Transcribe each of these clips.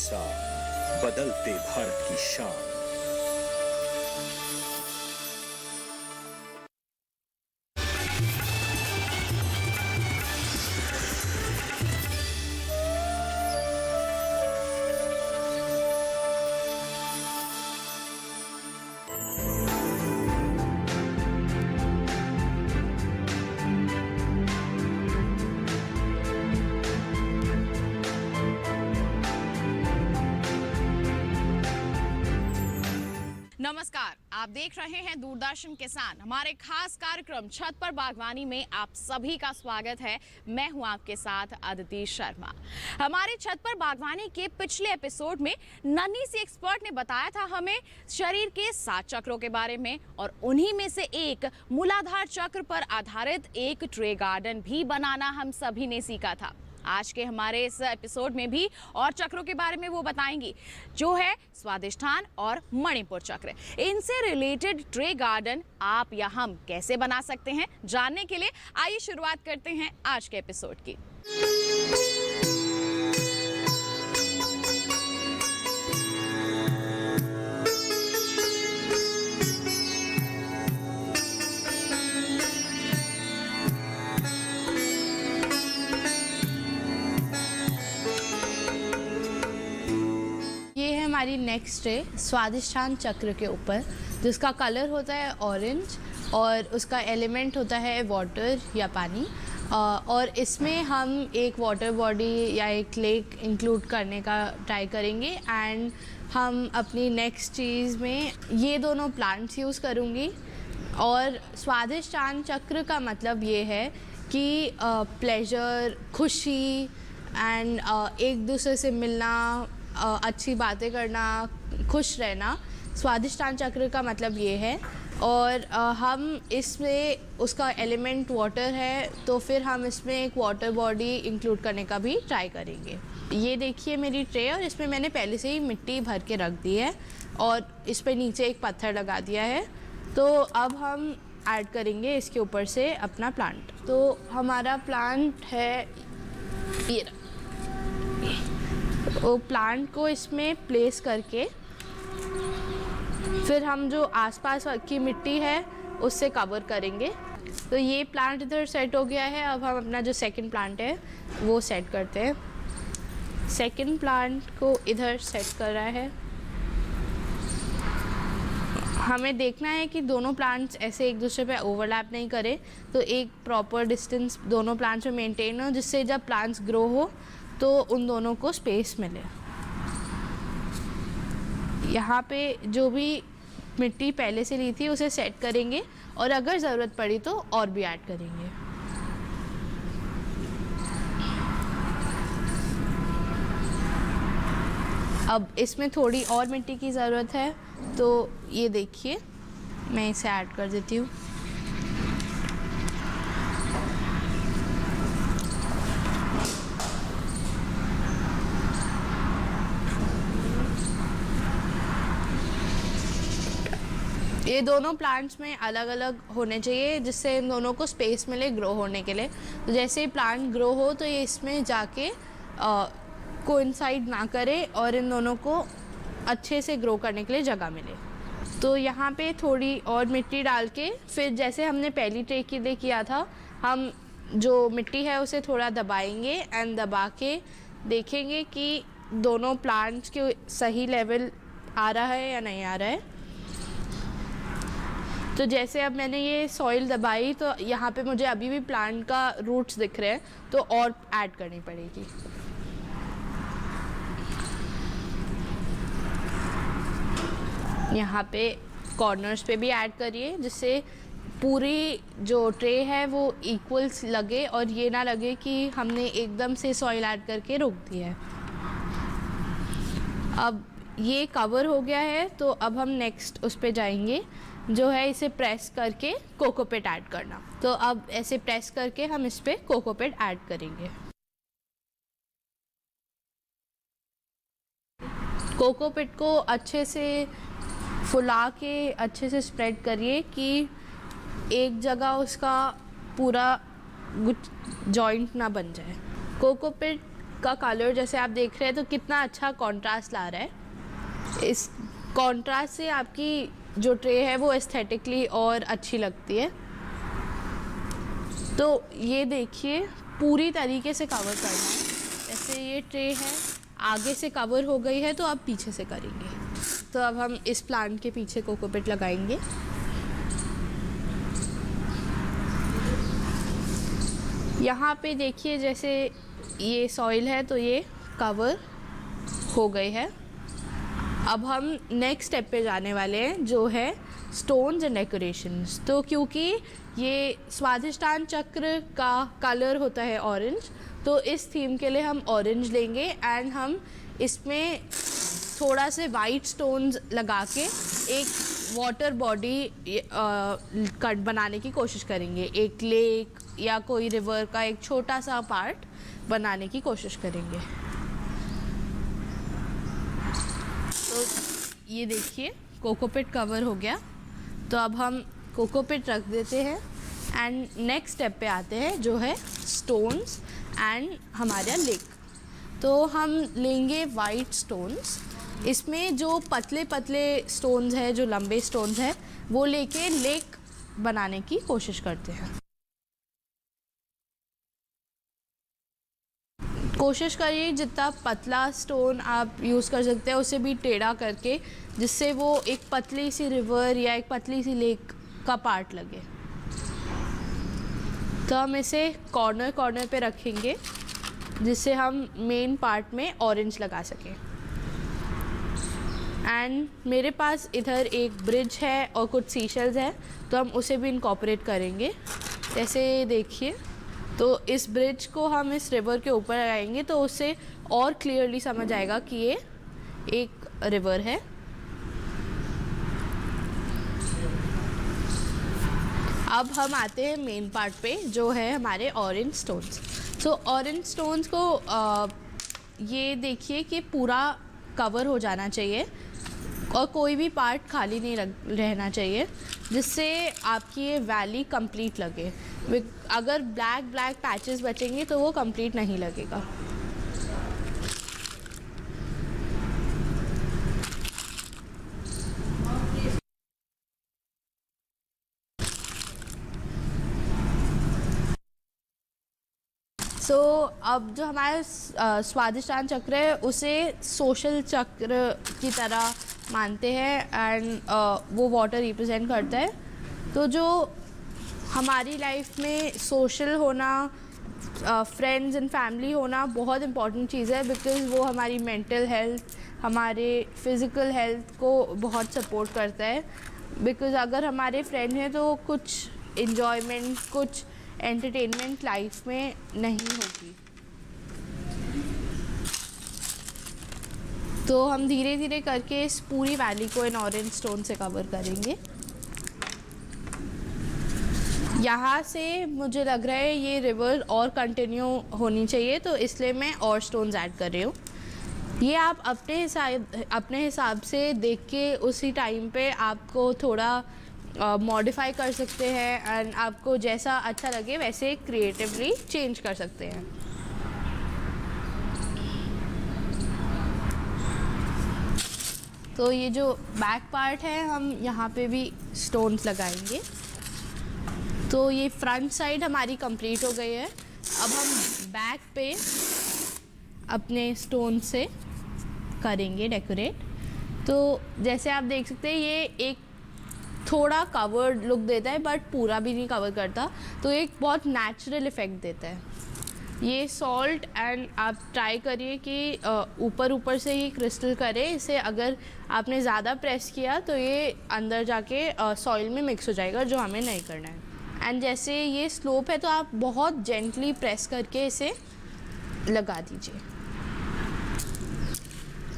साथ बदलते भारत की शान। नमस्कार, आप देख रहे हैं दूरदर्शन किसान। हमारे खास कार्यक्रम छत पर बागवानी में आप सभी का स्वागत है। मैं हूं आपके साथ अदिति शर्मा। हमारे छत पर बागवानी के पिछले एपिसोड में नन्ही सी एक्सपर्ट ने बताया था हमें शरीर के 7 चक्रों के बारे में, और उन्हीं में से एक मूलाधार चक्र पर आधारित एक ट्रे गार्डन भी बनाना हम सभी ने सीखा था। आज के हमारे इस एपिसोड में भी और चक्रों के बारे में वो बताएंगी, जो है स्वादिष्ठान और मणिपुर चक्र। इनसे रिलेटेड ट्रे गार्डन आप या हम कैसे बना सकते हैं, जानने के लिए आइए शुरुआत करते हैं आज के एपिसोड की। हमारी नेक्स्ट ट्रे स्वादिष्ठान चक्र के ऊपर, जिसका कलर होता है ऑरेंज और उसका एलिमेंट होता है वाटर या पानी, और इसमें हम एक वाटर बॉडी या एक लेक इंक्लूड करने का ट्राई करेंगे। एंड हम अपनी नेक्स्ट चीज़ में ये दोनों प्लांट्स यूज़ करूँगी। और स्वादिष्ठान चक्र का मतलब ये है कि प्लेजर, खुशी एंड एक दूसरे से मिलना, अच्छी बातें करना, खुश रहना, स्वादिष्ठान चक्र का मतलब ये है। और हम इसमें, उसका एलिमेंट वाटर है, तो फिर हम इसमें एक वाटर बॉडी इंक्लूड करने का भी ट्राई करेंगे। ये देखिए मेरी ट्रे, और इसमें मैंने पहले से ही मिट्टी भर के रख दी है और इस पे नीचे एक पत्थर लगा दिया है। तो अब हम ऐड करेंगे इसके ऊपर से अपना प्लांट। तो हमारा प्लांट है ये, वो प्लांट को इसमें प्लेस करके फिर हम जो आसपास की मिट्टी है उससे कवर करेंगे। तो ये प्लांट इधर सेट हो गया है। अब हम अपना जो सेकंड प्लांट है वो सेट करते हैं। सेकंड प्लांट को इधर सेट कर रहा है। हमें देखना है कि दोनों प्लांट्स ऐसे एक दूसरे पे ओवरलैप नहीं करें, तो एक प्रॉपर डिस्टेंस दोनों प्लांट्स में मेंटेन हो, जिससे जब प्लांट्स ग्रो हो तो उन दोनों को स्पेस मिले। यहाँ पे जो भी मिट्टी पहले से ली थी उसे सेट करेंगे, और अगर ज़रूरत पड़ी तो और भी ऐड करेंगे। अब इसमें थोड़ी और मिट्टी की ज़रूरत है, तो ये देखिए मैं इसे ऐड कर देती हूँ। ये दोनों प्लांट्स में अलग अलग होने चाहिए, जिससे इन दोनों को स्पेस मिले ग्रो होने के लिए। तो जैसे ही प्लांट ग्रो हो तो ये इसमें जाके कोइंसाइड ना करे और इन दोनों को अच्छे से ग्रो करने के लिए जगह मिले। तो यहाँ पे थोड़ी और मिट्टी डाल के, फिर जैसे हमने पहली ट्रे के लिए किया था, हम जो मिट्टी है उसे थोड़ा दबाएंगे एंड दबा के देखेंगे कि दोनों प्लांट्स के सही लेवल आ रहा है या नहीं आ रहा है। तो जैसे अब मैंने ये सॉइल दबाई, तो यहाँ पे मुझे अभी भी प्लांट का रूट्स दिख रहे हैं, तो और ऐड करनी पड़ेगी। यहाँ पे कॉर्नर्स पे भी ऐड करिए, जिससे पूरी जो ट्रे है वो इक्वल्स लगे और ये ना लगे कि हमने एकदम से सॉइल ऐड करके रोक दिया है। अब ये कवर हो गया है, तो अब हम नेक्स्ट उस पे जाएंगे, जो है इसे प्रेस करके कोकोपीट ऐड करना। तो अब ऐसे प्रेस करके हम इस पे कोकोपीट ऐड करेंगे। कोकोपीट को अच्छे से फुला के अच्छे से स्प्रेड करिए कि एक जगह उसका पूरा जॉइंट ना बन जाए। कोकोपीट का कलर जैसे आप देख रहे हैं तो कितना अच्छा कंट्रास्ट ला रहा है। इस कंट्रास्ट से आपकी जो ट्रे है वो एस्थेटिकली और अच्छी लगती है। तो ये देखिए पूरी तरीके से कवर करना है। जैसे ये ट्रे है आगे से कवर हो गई है तो अब पीछे से करेंगे। तो अब हम इस प्लांट के पीछे कोकोपीट लगाएंगे। यहाँ पे देखिए जैसे ये सॉइल है तो ये कवर हो गई है। अब हम नेक्स्ट स्टेप पे जाने वाले हैं जो है स्टोन्स एंड डेकोरेशंस। तो क्योंकि ये स्वादिष्टान चक्र का कलर होता है ऑरेंज, तो इस थीम के लिए हम ऑरेंज लेंगे एंड हम इसमें थोड़ा से वाइट स्टोन्स लगा के एक वाटर बॉडी कट बनाने की कोशिश करेंगे। एक लेक या कोई रिवर का एक छोटा सा पार्ट बनाने की कोशिश करेंगे। तो ये देखिए कोकोपीट कवर हो गया। तो अब हम कोकोपीट रख देते हैं एंड नेक्स्ट स्टेप पे आते हैं जो है स्टोन्स एंड हमारा लेक। तो हम लेंगे वाइट स्टोन्स। इसमें जो पतले पतले स्टोन्स हैं, जो लंबे स्टोन्स हैं, वो लेके लेक बनाने की कोशिश करते हैं। कोशिश करिए जितना पतला स्टोन आप यूज़ कर सकते हैं उसे भी टेढ़ा करके, जिससे वो एक पतली सी रिवर या एक पतली सी लेक का पार्ट लगे। तो हम इसे कॉर्नर कॉर्नर पे रखेंगे जिससे हम मेन पार्ट में ऑरेंज लगा सकें। एंड मेरे पास इधर एक ब्रिज है और कुछ सीशल्स है तो हम उसे भी इनकॉर्पोरेट करेंगे। जैसे देखिए तो इस ब्रिज को हम इस रिवर के ऊपर लगाएंगे तो उससे और क्लियरली समझ आएगा कि ये एक रिवर है। अब हम आते हैं मेन पार्ट पे जो है हमारे ऑरेंज स्टोन्स। तो ऑरेंज स्टोन्स को ये देखिए कि पूरा कवर हो जाना चाहिए और कोई भी पार्ट खाली नहीं रहना चाहिए, जिससे आपकी ये वैली कंप्लीट लगे। अगर ब्लैक पैचेस बचेंगे तो वो कंप्लीट नहीं लगेगा। अब जो हमारा स्वादिष्टान चक्र है उसे सोशल चक्र की तरह मानते हैं एंड वो वाटर रिप्रेजेंट करता है। तो जो हमारी लाइफ में सोशल होना, फ्रेंड्स एंड फैमिली होना बहुत इम्पॉर्टेंट चीज़ है, बिकॉज़ वो हमारी मेंटल हेल्थ, हमारे फिज़िकल हेल्थ को बहुत सपोर्ट करता है। बिकॉज़ अगर हमारे फ्रेंड हैं तो कुछ इन्जॉयमेंट, कुछ एंटरटेनमेंट लाइफ में नहीं होगी। तो हम धीरे धीरे करके इस पूरी वैली को इन ऑरेंज स्टोन से कवर करेंगे। यहाँ से मुझे लग रहा है ये रिवर और कंटिन्यू होनी चाहिए, तो इसलिए मैं और स्टोन्स ऐड कर रही हूँ। ये आप अपने हिसाब से देख के उसी टाइम पे आपको थोड़ा मॉडिफाई कर सकते हैं एंड आपको जैसा अच्छा लगे वैसे क्रिएटिवली चेंज कर सकते हैं। तो ये जो बैक पार्ट है हम यहाँ पे भी स्टोन्स लगाएंगे। तो ये फ्रंट साइड हमारी कंप्लीट हो गई है। अब हम बैक पे अपने स्टोन से करेंगे डेकोरेट। तो जैसे आप देख सकते हैं ये एक थोड़ा कवर्ड लुक देता है बट पूरा भी नहीं कवर करता, तो एक बहुत नेचुरल इफ़ेक्ट देता है। ये सॉल्ट एंड आप ट्राई करिए कि ऊपर से ही क्रिस्टल करे। इसे अगर आपने ज़्यादा प्रेस किया तो ये अंदर जाके सॉइल में मिक्स हो जाएगा, जो हमें नहीं करना है। एंड जैसे ये स्लोप है तो आप बहुत जेंटली प्रेस करके इसे लगा दीजिए।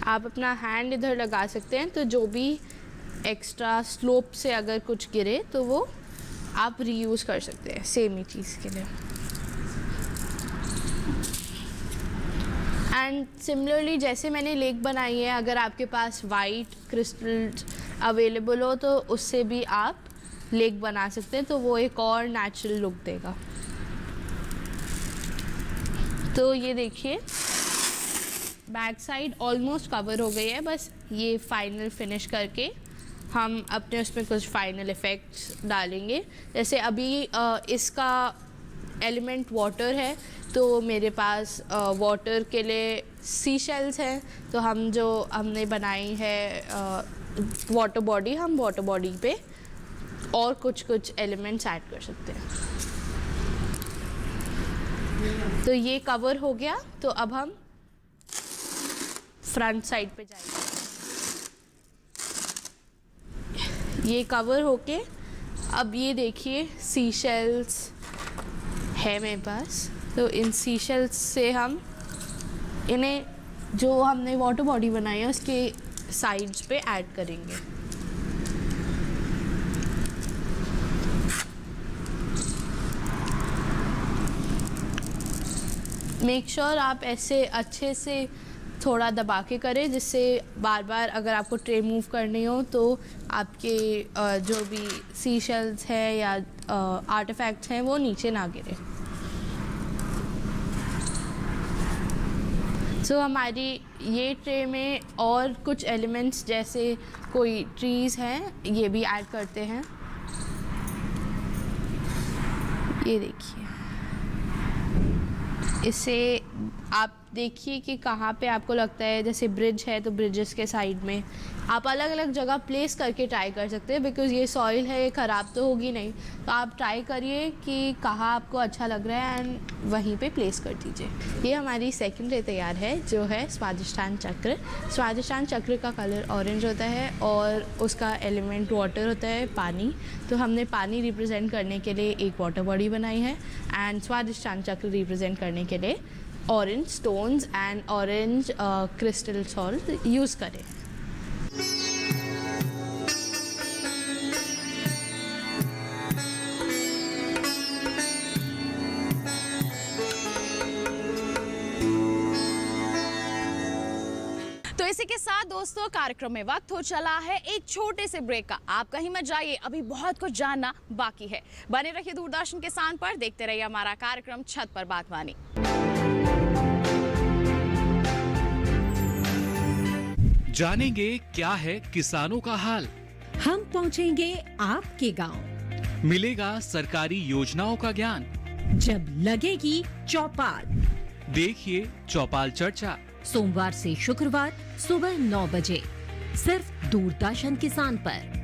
आप अपना हैंड इधर लगा सकते हैं, तो जो भी एक्स्ट्रा स्लोप से अगर कुछ गिरे तो वो आप रीयूज़ कर सकते हैं सेम ही चीज़ के लिए। एंड सिमिलरली जैसे मैंने लेक बनाई है, अगर आपके पास वाइट क्रिस्टल्स अवेलेबल हो तो उससे भी आप लेक बना सकते हैं, तो वो एक और नेचुरल लुक देगा। तो ये देखिए बैक साइड ऑलमोस्ट कवर हो गई है, बस ये फाइनल फिनिश करके हम अपने उसमें कुछ फाइनल इफ़ेक्ट्स डालेंगे। जैसे अभी इसका एलिमेंट वाटर है, तो मेरे पास वाटर के लिए सी शेल्स हैं, तो हम जो हमने बनाई है वाटर बॉडी, हम वाटर बॉडी पे और कुछ एलिमेंट्स ऐड कर सकते हैं। तो ये कवर हो गया, तो अब हम फ्रंट साइड पे जाएंगे। ये कवर होके अब ये देखिए सी शेल्स है मेरे पास, तो इन सी शेल्स से हम इन्हें जो हमने वाटर बॉडी बनाई है उसके साइड्स पे ऐड करेंगे। मेक श्योर आप ऐसे अच्छे से थोड़ा दबा के करें, जिससे बार बार अगर आपको ट्रे मूव करनी हो तो आपके जो भी सी शेल्स है या आर्टिफैक्ट्स हैं वो नीचे ना गिरे। सो हमारी ये ट्रे में और कुछ एलिमेंट्स जैसे कोई ट्रीज़ हैं, ये भी ऐड करते हैं। ये देखिए, इससे आप देखिए कि कहाँ पे आपको लगता है, जैसे ब्रिज है तो ब्रिजेस के साइड में आप अलग अलग जगह प्लेस करके ट्राई कर सकते हैं, बिकॉज़ ये सॉइल है, ये ख़राब तो होगी नहीं। तो आप ट्राई करिए कि कहाँ आपको अच्छा लग रहा है एंड वहीं पे प्लेस कर दीजिए। ये हमारी सेकंड रे तैयार है, जो है स्वादिष्टान चक्र। स्वादिष्टान चक्र का कलर ऑरेंज होता है और उसका एलिमेंट वाटर होता है, पानी। तो हमने पानी रिप्रेजेंट करने के लिए एक वाटर बॉडी बनाई है एंड स्वादिष्टान चक्र रिप्रेजेंट करने के लिए orange stones and orange crystal salt use करें। तो इसी के साथ दोस्तों कार्यक्रम में वक्त हो चला है एक छोटे से ब्रेक का। आप कहीं मत जाइए, अभी बहुत कुछ जानना बाकी है। बने रहिए दूरदर्शन किसान पर, देखते रहिए हमारा कार्यक्रम छत पर बागवानी। जानेंगे क्या है किसानों का हाल, हम पहुंचेंगे आपके गांव, मिलेगा सरकारी योजनाओं का ज्ञान, जब लगेगी चौपाल। देखिए चौपाल चर्चा सोमवार से शुक्रवार सुबह 9 बजे सिर्फ दूरदर्शन किसान पर।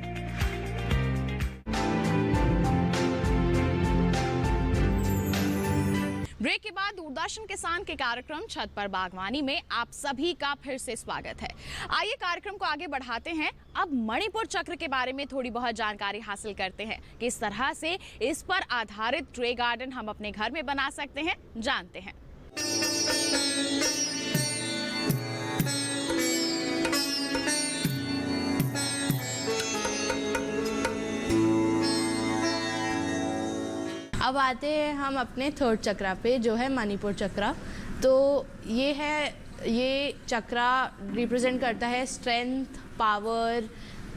ब्रेक के बाद दूरदर्शन किसान के कार्यक्रम छत पर बागवानी में आप सभी का फिर से स्वागत है। आइए कार्यक्रम को आगे बढ़ाते हैं। अब मणिपुर चक्र के बारे में थोड़ी बहुत जानकारी हासिल करते हैं। किस तरह से इस पर आधारित ट्रे गार्डन हम अपने घर में बना सकते हैं, जानते हैं। अब आते हैं हम अपने थर्ड चक्रा पे, जो है मणिपुर चक्रा। तो ये चक्रा रिप्रेजेंट करता है स्ट्रेंथ, पावर,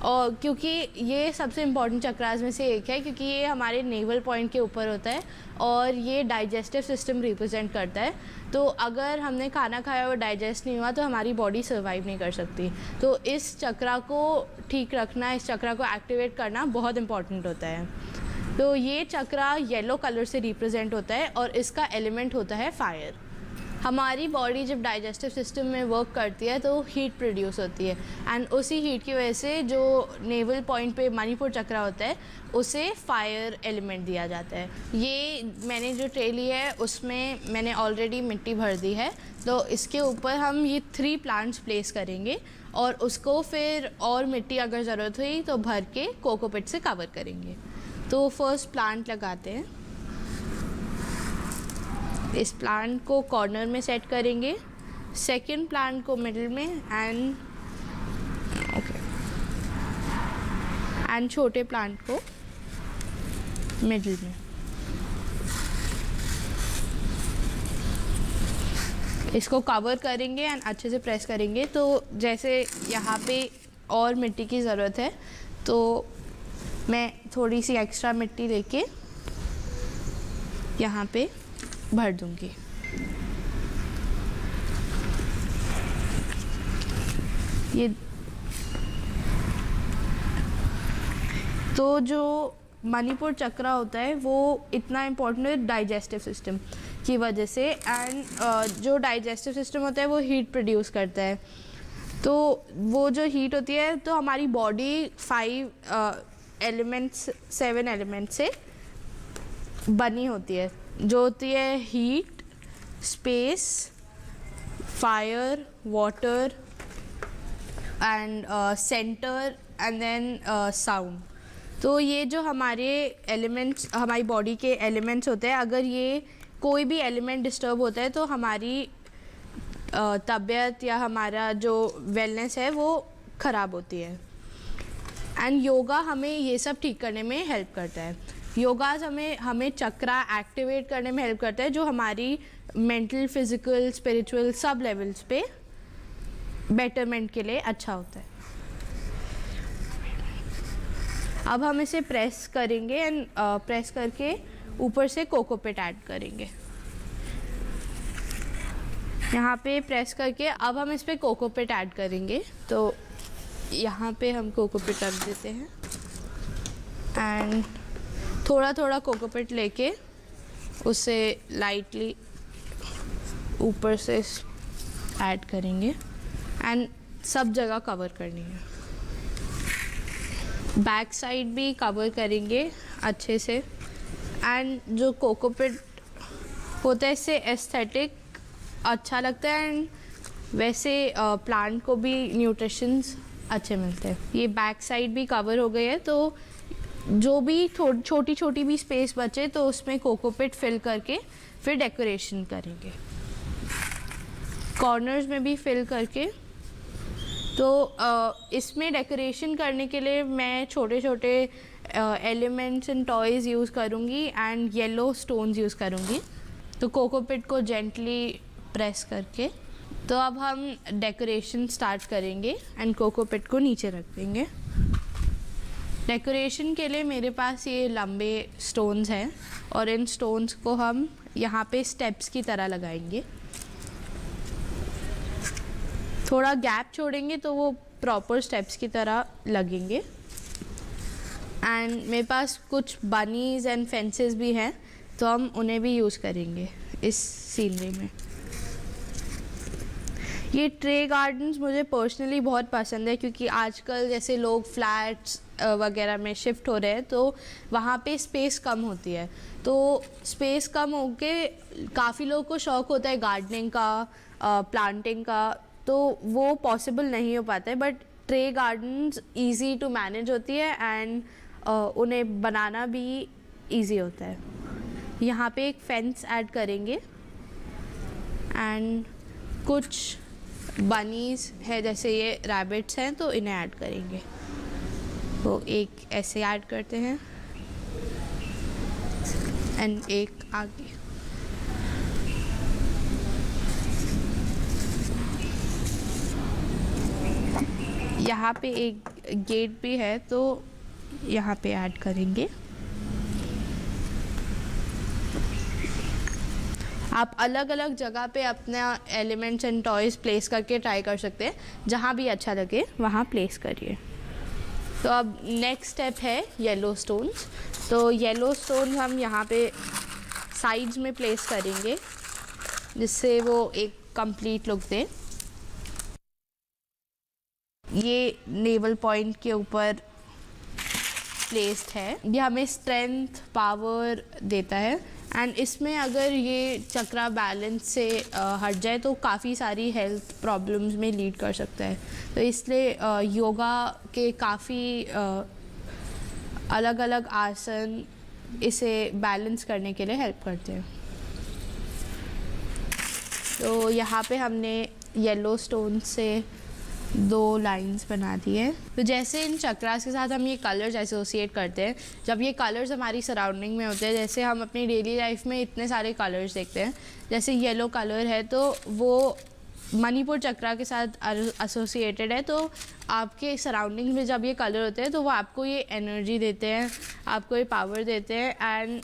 और क्योंकि ये सबसे इम्पॉर्टेंट चक्रास में से एक है, क्योंकि ये हमारे नेवल पॉइंट के ऊपर होता है और ये डाइजेस्टिव सिस्टम रिप्रेजेंट करता है। तो अगर हमने खाना खाया और डाइजेस्ट नहीं हुआ तो हमारी बॉडी सर्वाइव नहीं कर सकती। तो इस चक्रा को ठीक रखना, इस चक्रा को एक्टिवेट करना बहुत इम्पॉर्टेंट होता है। तो ये चक्रा येलो कलर से रिप्रेजेंट होता है और इसका एलिमेंट होता है फायर। हमारी बॉडी जब डाइजेस्टिव सिस्टम में वर्क करती है तो हीट प्रोड्यूस होती है एंड उसी हीट की वजह से जो नेवल पॉइंट पे मणिपुर चक्रा होता है उसे फायर एलिमेंट दिया जाता है। ये मैंने जो ट्रे ली है उसमें मैंने ऑलरेडी मिट्टी भर दी है, तो इसके ऊपर हम ये 3 प्लांट्स प्लेस करेंगे और उसको फिर और मिट्टी अगर ज़रूरत हुई तो भर के कोकोपिट से कवर करेंगे। तो फर्स्ट प्लांट लगाते हैं। इस प्लांट को कॉर्नर में सेट करेंगे, सेकंड प्लांट को मिडिल में एंड छोटे प्लांट को मिडिल में। इसको कवर करेंगे एंड अच्छे से प्रेस करेंगे। तो जैसे यहाँ पे और मिट्टी की ज़रूरत है तो मैं थोड़ी सी एक्स्ट्रा मिट्टी लेके यहाँ पे भर दूंगी। ये तो जो मणिपुर चक्र होता है वो इतना इम्पोर्टेंट है डाइजेस्टिव सिस्टम की वजह से। एंड जो डाइजेस्टिव सिस्टम होता है वो हीट प्रोड्यूस करता है। तो वो जो हीट होती है तो हमारी बॉडी 7 एलिमेंट्स से बनी होती है, जो होती है heat, space, fire, water and centre and then sound. तो ये जो हमारे एलिमेंट्स, हमारी बॉडी के एलिमेंट्स होते हैं, अगर ये कोई भी एलिमेंट डिस्टर्ब होता है तो हमारी तबीयत या हमारा जो वेलनेस है वो ख़राब होती है। एंड योगा हमें ये सब ठीक करने में हेल्प करता है। योगा हमें चक्रा एक्टिवेट करने में हेल्प करता है, जो हमारी मेंटल, फिजिकल, स्पिरिचुअल सब लेवल्स पे बेटरमेंट के लिए अच्छा होता है। अब हम इसे प्रेस करेंगे एंड प्रेस करके ऊपर से कोकोपीट ऐड करेंगे। यहाँ पे प्रेस करके अब हम इस पे कोकोपीट ऐड करेंगे। तो यहाँ पे हम कोकोपीट रख देते हैं एंड थोड़ा थोड़ा कोकोपीट लेके उसे लाइटली ऊपर से ऐड करेंगे एंड सब जगह कवर करनी है। बैक साइड भी कवर करेंगे अच्छे से। एंड जो कोकोपीट होता है इससे एस्थेटिक अच्छा लगता है एंड वैसे प्लांट को भी न्यूट्रिशंस अच्छे मिलते हैं। ये बैक साइड भी कवर हो गई है, तो जो भी छोटी छोटी भी स्पेस बचे तो उसमें कोकोपीट फिल करके फिर डेकोरेशन करेंगे। कॉर्नर्स में भी फिल करके। तो इसमें डेकोरेशन करने के लिए मैं छोटे छोटे एलिमेंट्स एंड टॉयज़ यूज़ करूँगी एंड येलो स्टोन्स यूज़ करूँगी। तो कोकोपीट को जेंटली प्रेस करके। तो अब हम डेकोरेशन स्टार्ट करेंगे एंड कोकोपीट को नीचे रख देंगे। डेकोरेशन के लिए मेरे पास ये लंबे स्टोन्स हैं और इन स्टोन्स को हम यहाँ पे स्टेप्स की तरह लगाएंगे। थोड़ा गैप छोड़ेंगे तो वो प्रॉपर स्टेप्स की तरह लगेंगे। एंड मेरे पास कुछ बनीज एंड फेंसेस भी हैं, तो हम उन्हें भी यूज़ करेंगे इस सीनरी में। ये ट्रे गार्डन्स मुझे पर्सनली बहुत पसंद है, क्योंकि आजकल जैसे लोग फ्लैट्स वगैरह में शिफ्ट हो रहे हैं तो वहाँ पे स्पेस कम होती है। तो स्पेस कम होके काफ़ी लोगों को शौक़ होता है गार्डनिंग का, प्लांटिंग का, तो वो पॉसिबल नहीं हो पाता है। But tray gardens easy to manage होती है एंड उन्हें बनाना भी इजी होता है। यहाँ पे एक फेंस ऐड करेंगे एंड कुछ बनीज है, जैसे ये रैबिट्स हैं तो इन्हें ऐड करेंगे। तो एक ऐसे ऐड करते हैं एंड एक आगे। यहाँ पे एक गेट भी है तो यहाँ पे ऐड करेंगे। आप अलग अलग जगह पे अपना एलिमेंट्स एंड टॉयज़ प्लेस करके ट्राई कर सकते हैं, जहाँ भी अच्छा लगे वहाँ प्लेस करिए। तो अब नेक्स्ट स्टेप है येलो स्टोन्स। तो येलो स्टोन हम यहाँ पे साइड्स में प्लेस करेंगे, जिससे वो एक कंप्लीट लुक दे। ये नेवल पॉइंट के ऊपर प्लेस्ड है। ये हमें स्ट्रेंथ, पावर देता है एंड इसमें अगर ये चक्रा बैलेंस से हट जाए तो काफ़ी सारी हेल्थ प्रॉब्लम्स में लीड कर सकता है। तो इसलिए योगा के काफ़ी अलग अलग आसन इसे बैलेंस करने के लिए हेल्प करते हैं। तो यहाँ पे हमने येलो स्टोन से 2 लाइंस बना दी है। तो जैसे इन चक्रास के साथ हम ये कलर्स एसोसिएट करते हैं, जब ये कलर्स हमारी सराउंडिंग में होते हैं, जैसे हम अपनी डेली लाइफ में इतने सारे कलर्स देखते हैं, जैसे येलो कलर है तो वो मणिपुर चक्रा के साथ एसोसिएटेड है। तो आपके सराउंडिंग में जब ये कलर होते हैं तो वो आपको ये एनर्जी देते हैं, आपको ये पावर देते हैं एंड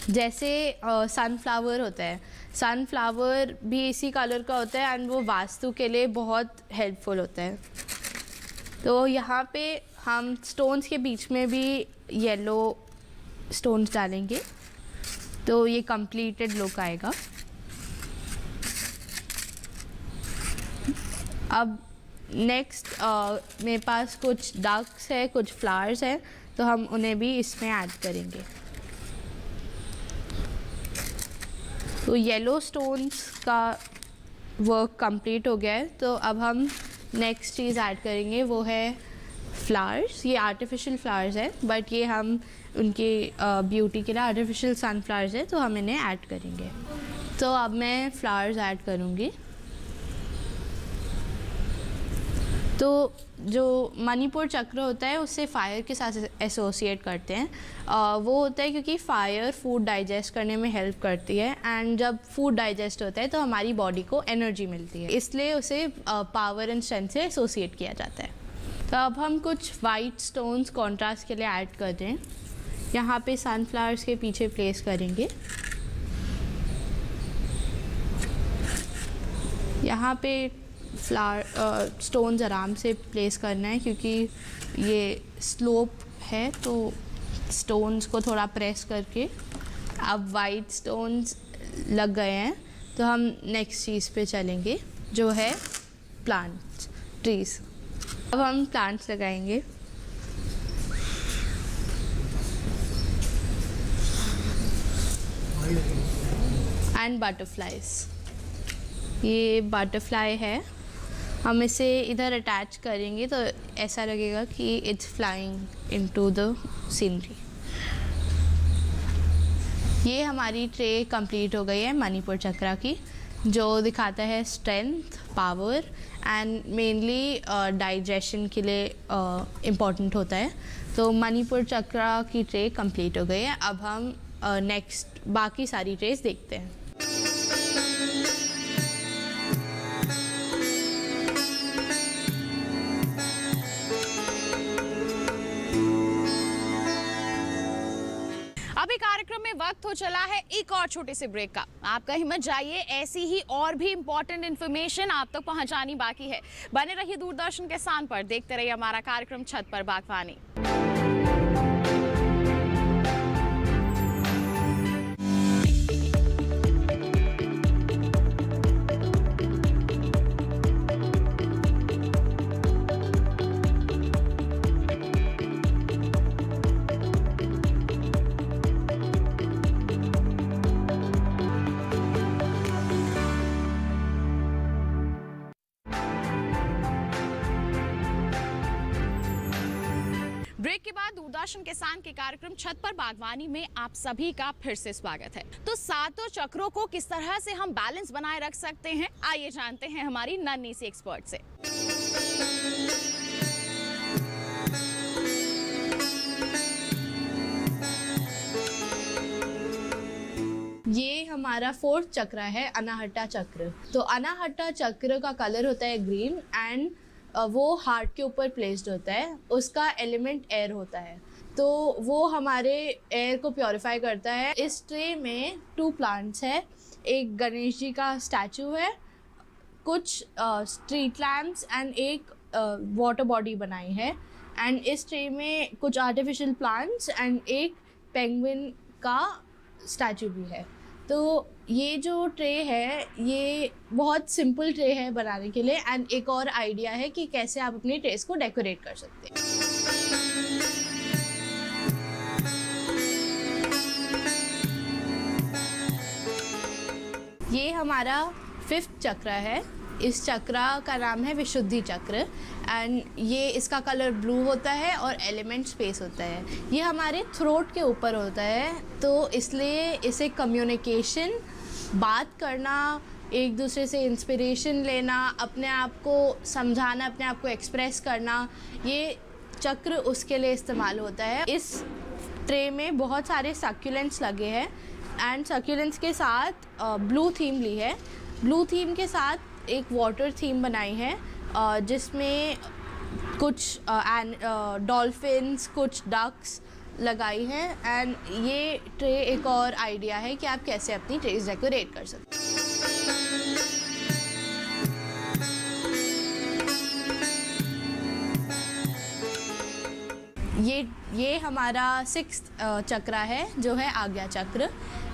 जैसे सनफ्लावर होता है, सनफ्लावर भी इसी कलर का होता है एंड वो वास्तु के लिए बहुत हेल्पफुल होता है। तो यहाँ पे हम स्टोन्स के बीच में भी येलो स्टोन्स डालेंगे तो ये कंप्लीटेड लुक आएगा। अब नेक्स्ट मेरे पास कुछ डक्स है, कुछ फ्लावर्स हैं, तो हम उन्हें भी इसमें ऐड करेंगे। तो येलो स्टोन्स का वर्क कंप्लीट हो गया है, तो अब हम नेक्स्ट चीज़ ऐड करेंगे, वो है फ्लावर्स। ये आर्टिफिशियल फ्लावर्स हैं बट ये हम उनकी ब्यूटी के लिए आर्टिफिशियल सनफ्लावर्स है, तो हम इन्हें ऐड करेंगे। तो अब मैं फ्लावर्स ऐड करूँगी। तो जो मणिपुर चक्र होता है उससे फायर के साथ एसोसिएट करते हैं। वो होता है क्योंकि फायर फूड डाइजेस्ट करने में हेल्प करती है एंड जब फूड डाइजेस्ट होता है तो हमारी बॉडी को एनर्जी मिलती है, इसलिए उसे पावर एंड स्ट्रेंथ से एसोसिएट किया जाता है। तो अब हम कुछ वाइट स्टोन्स कॉन्ट्रास्ट के लिए ऐड कर दें। यहाँ पे सनफ्लावर्स के पीछे प्लेस करेंगे। यहाँ पे फ्लावर स्टोन्स आराम से प्लेस करना है क्योंकि ये स्लोप है, तो स्टोन्स को थोड़ा प्रेस करके अब वाइट स्टोन्स लग गए हैं, तो हम नेक्स्ट चीज़ पे चलेंगे जो है प्लांट्स, ट्रीज। अब हम प्लांट्स लगाएंगे। एंड बटरफ्लाइज, ये बटरफ्लाई है, हम इसे इधर अटैच करेंगे तो ऐसा लगेगा कि it's flying into the scenery. ये हमारी ट्रे कंप्लीट हो गई है मणिपुर चक्र की, जो दिखाता है strength, power and mainly digestion के लिए इम्पॉर्टेंट होता है। तो मणिपुर चक्र की ट्रे कंप्लीट हो गई है। अब हम नेक्स्ट बाकी सारी ट्रेस देखते हैं। अभी कार्यक्रम में वक्त हो चला है एक और छोटे से ब्रेक का। आप कहीं मत जाइए, ऐसी ही और भी इंपॉर्टेंट इन्फॉर्मेशन आप तक पहुंचानी बाकी है। बने रहिए दूरदर्शन किसान पर, देखते रहिए हमारा कार्यक्रम छत पर बागवानी। ब्रेक के बाद दूरदर्शन किसान के कार्यक्रम छत पर बागवानी में आप सभी का फिर से स्वागत है। तो सातों चक्रों को किस तरह से हम बैलेंस बनाए रख सकते हैं, आइए जानते हैं हमारी नन्ही सी एक्सपर्ट से। ये हमारा फोर्थ चक्र है, अनाहटा चक्र। तो अनाहटा चक्र का कलर होता है ग्रीन एंड वो हार्ट के ऊपर प्लेस्ड होता है। उसका एलिमेंट एयर होता है, तो वो हमारे एयर को प्योरीफाई करता है। इस ट्रे में 2 प्लांट्स है, एक गणेश जी का स्टैचू है, कुछ स्ट्रीट लैम्प्स एंड एक वाटर बॉडी बनाई है। एंड इस ट्रे में कुछ आर्टिफिशियल प्लांट्स एंड एक पेंगुइन का स्टैचू भी है। तो ये जो ट्रे है ये बहुत सिंपल ट्रे है बनाने के लिए एंड एक और आइडिया है कि कैसे आप अपनी ट्रेस को डेकोरेट कर सकते हैं। ये हमारा 5th चक्र है। इस चक्र का नाम है विशुद्धि चक्र एंड ये इसका कलर ब्लू होता है और एलिमेंट स्पेस होता है। ये हमारे थ्रोट के ऊपर होता है, तो इसलिए इसे कम्युनिकेशन, बात करना, एक दूसरे से इंस्पिरेशन लेना, अपने आप को समझाना, अपने आप को एक्सप्रेस करना, ये चक्र उसके लिए इस्तेमाल होता है। इस ट्रे में बहुत सारे सक्यूलेंट्स लगे हैं एंड सक्यूलेंट्स के साथ ब्लू थीम ली है। ब्लू थीम के साथ एक वाटर थीम बनाई है जिसमें कुछ डॉल्फिन्स, कुछ डक्स लगाई हैं। एंड ये ट्रे एक और आइडिया है कि आप कैसे अपनी ट्रेस डेकोरेट कर सकते हैं। ये हमारा 6th चक्र है जो है आज्ञा चक्र।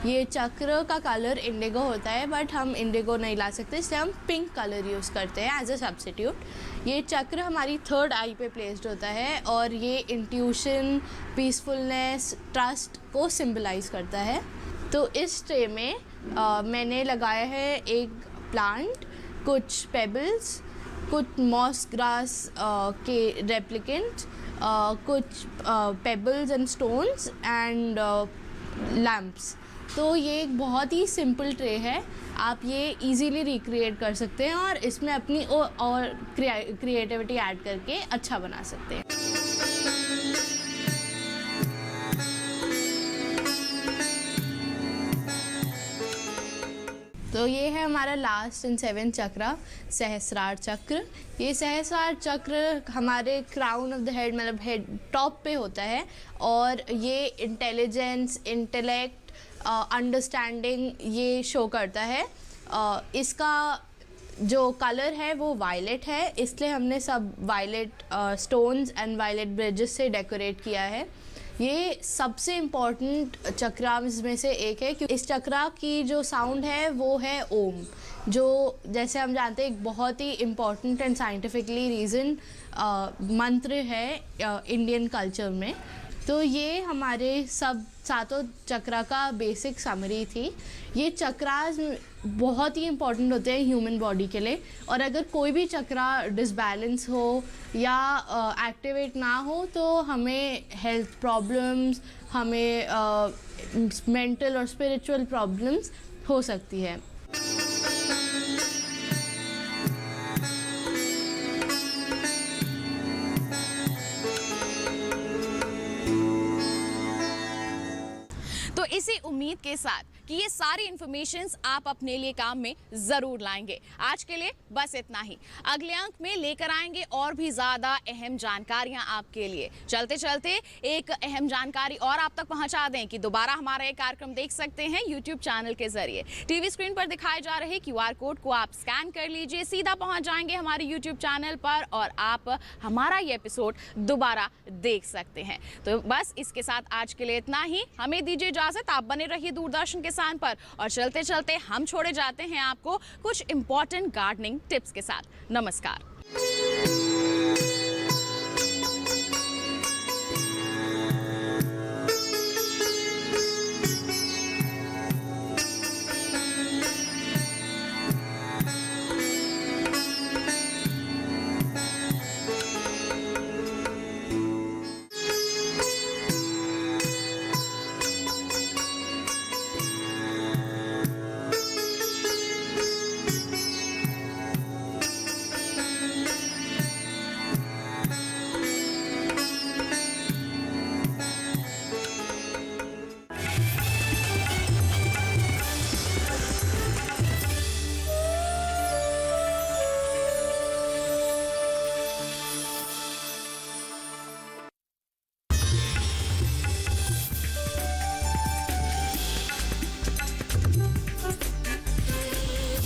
ये चक्र का कलर इंडिगो होता है, बट हम इंडिगो नहीं ला सकते, इसलिए हम पिंक कलर यूज़ करते हैं एज अ सब्स्टिट्यूट। ये चक्र हमारी 3rd आई पे प्लेस्ड होता है और ये इंट्यूशन, पीसफुलनेस, ट्रस्ट को सिंबलाइज करता है। तो इस ट्रे में मैंने लगाया है एक प्लांट, कुछ पेबल्स, कुछ मॉस ग्रास के रेप्लिकेंट, कुछ pebbles and stones and lamps. तो ये एक बहुत ही सिंपल ट्रे है, आप ये इजीली रिक्रिएट कर सकते हैं और इसमें अपनी और क्रिएटिविटी ऐड करके अच्छा बना सकते हैं। तो ये है हमारा लास्ट एंड 7th चक्र, सहस्रार चक्र। ये सहस्रार चक्र हमारे क्राउन ऑफ द हेड, मतलब हेड टॉप पे होता है और ये इंटेलिजेंस, इंटेलेक्ट, अंडरस्टैंडिंग ये शो करता है। इसका जो कलर है वो वायलेट है, इसलिए हमने सब violet stones and violet bridges से डेकोरेट किया है। ये सबसे इम्पॉर्टेंट चक्रास में से एक है क्योंकि इस चक्रा की जो साउंड है वो है ओम, जो जैसे हम जानते हैं एक बहुत ही इम्पॉर्टेंट एंड साइंटिफिकली रीज़न मंत्र है इंडियन कल्चर में। तो ये हमारे सब 7 चक्रा का बेसिक समरी थी। ये चक्रास बहुत ही इम्पॉर्टेंट होते हैं ह्यूमन बॉडी के लिए, और अगर कोई भी चक्रा डिसबैलेंस हो या एक्टिवेट ना हो तो हमें हेल्थ प्रॉब्लम्स, हमें मेंटल और स्पिरिचुअल प्रॉब्लम्स हो सकती है। तो इसी उम्मीद के साथ कि ये सारी इन्फॉर्मेशंस आप अपने लिए काम में ज़रूर लाएंगे, आज के लिए बस इतना ही। अगले अंक में लेकर आएंगे और भी ज़्यादा अहम जानकारियां आपके लिए। चलते चलते एक अहम जानकारी और आप तक पहुंचा दें कि दोबारा हमारा ये कार्यक्रम देख सकते हैं यूट्यूब चैनल के जरिए। टीवी स्क्रीन पर दिखाए जा रहे QR कोड को आप स्कैन कर लीजिए, सीधा पहुँच जाएंगे हमारे यूट्यूब चैनल पर और आप हमारा ये एपिसोड दोबारा देख सकते हैं। तो बस इसके साथ आज के लिए इतना ही, हमें दीजिए इजाजत। आप बने रहिए दूरदर्शन किसान पर और चलते चलते हम छोड़े जाते हैं आपको कुछ इंपॉर्टेंट गार्डनिंग टिप्स के साथ। नमस्कार।